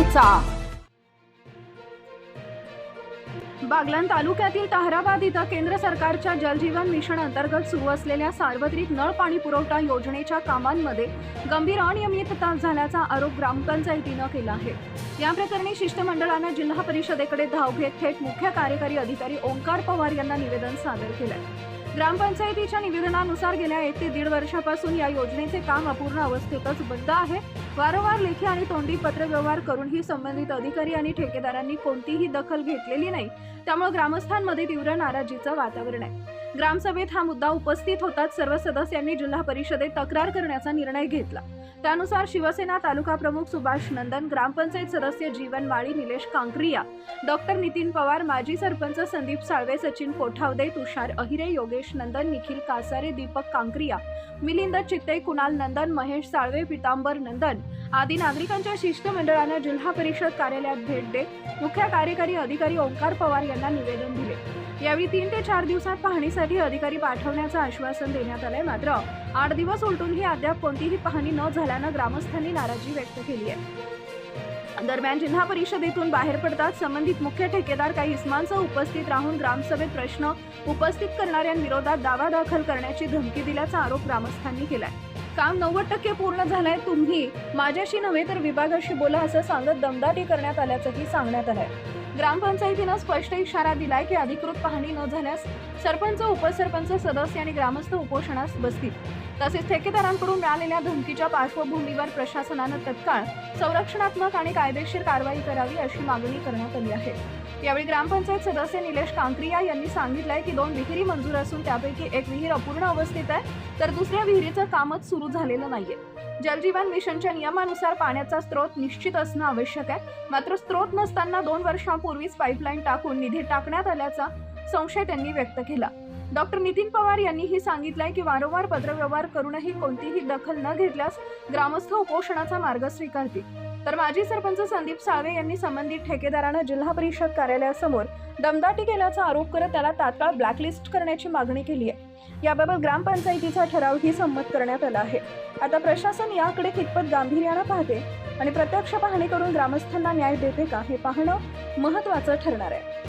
करायचा। बागलाण तालुक्यातील ताहराबाद इथं केंद्र सरकारच्या जल जीवन मिशन अंतर्गत सुरू असलेल्या सार्वत्रिक नळ पाणी पुरवठा योजनेच्या कामांमध्ये गंभीर अनियमितता झाल्याचा आरोप ग्रामपंचायतीनं केला आहे। या प्रकरणी शिष्टमंडळानं जिल्हा परिषदेकडे धाव घेत थेट मुख्य कार्यकारी अधिकारी ओंकार पवार यांना निवेदन सादर केलंय। ग्रामपंचायतीच्या निवेदनानुसार गेल्या 1 ते 1.5 वर्षापासून या योजनेचे काम अपूर्ण अवस्थेतच बंद आहे। वारंवार लेखी आणि तोंडी पत्रव्यवहार करूनही संबंधित अधिकारी आणि ठेकेदारांनी कोणतीही दखल घेतलेली नाही, त्यामुळे ग्रामस्थांमध्ये तीव्र नाराजीचं वातावरण आहे। ग्रामसभेत हा मुद्दा उपस्थित होताच सर्व सदस्यांनी जिल्हा परिषदेत तक्रार करण्याचा निर्णय घेतला। त्यानुसार शिवसेना तालुका प्रमुख सुभाष नंदन, ग्रामपंचायत सदस्य जीवन माळी, निलेश कांक्रिया, डॉक्टर नितीन पवार, माजी सरपंच संदीप साळवे, सचिन कोठावदे, तुषार अहिरे, योगेश नंदन, निखिल कासारे, दीपक कांक्रिया, मिलिंद चित्ते, कुणाल नंदन, महेश साळवे, पितांबर नंदन आदी नागरिकांच्या शिष्टमंडळाने जिल्हा परिषद कार्यालयात भेट देत मुख्य कार्यकारी अधिकारी ओंकार पवार यांना निवेदन दिले। यावेळी 3 ते 4 दिवसात पाहणीसाठी अधिकारी पाठवण्याचं आश्वासन देण्यात आलंय। मात्र 8 दिवस उलटूनही अद्याप कोणतीही पाहणी न झाल्यानं ग्रामस्थांनी नाराजी व्यक्त केली आहे। दरम्यान जिल्हा परिषदेतून बाहेर पडताच संबंधित मुख्य ठेकेदार काही इस्मांसह उपस्थित राहून ग्रामसभेत प्रश्न उपस्थित करणाऱ्यांविरोधात दावा दाखल करण्याची धमकी दिल्याचा आरोप ग्रामस्थांनी केलाय। काम 90% पूर्ण झालंय, तुम्ही माझ्याशी नव्हे तर विभागाशी बोला असं सांगत दमदाटी करण्यात आल्याचंही सांगण्यात आलंय। ग्रामपंचायतीनं स्पष्ट इशारा दिलाय की अधिकृत पाहणी न झाल्यास सरपंच, उपसरपंच, सदस्य आणि ग्रामस्थ उपोषणास बसतील। तसेच ठेकेदारांकडून मिळालेल्या धमकीच्या पार्श्वभूमीवर प्रशासनानं तत्काळ संरक्षणात्मक आणि कायदेशीर कारवाई करावी अशी मागणी करण्यात आली आहे। यावेळी ग्रामपंचायत सदस्य निलेश कांक्रिया यांनी सांगितलंय की 2 विहिरी मंजूर असून त्यापैकी एक विहीर अपूर्ण अवस्थेत आहे, तर दुसऱ्या विहिरीचं कामच सुरू झालेलं नाहीये। जलजीवन मिशनच्या नियमानुसार पाण्याचा स्रोत निश्चित असणं आवश्यक आहे, मात्र स्रोत नसताना 2 वर्षांपूर्वीच पाईपलाईन टाकून निधी टाकण्यात आल्याचा संशय त्यांनी व्यक्त केला। डॉक्टर नितीन पवार यांनीही सांगितलंय की वारंवार पत्रव्यवहार करूनही कोणतीही दखल न घेतल्यास ग्रामस्थ उपोषणाचा मार्ग स्वीकारतील। तर माजी सरपंच संदीप साळवे यांनी संबंधित ठेकेदारांना जिल्हा परिषद कार्यालयासमोर दमदाटी केल्याचा आरोप करत त्याला तात्काळ ब्लॅकलिस्ट करण्याची मागणी केली आहे। याबाबत ग्रामपंचायतीचा ठरावही संमत करण्यात आला आहे। आता प्रशासन याकडे कितपत गांभीर्यानं पाहते आणि प्रत्यक्ष पाहणी करून ग्रामस्थांना न्याय देते का हे पाहणं महत्त्वाचं ठरणार आहे।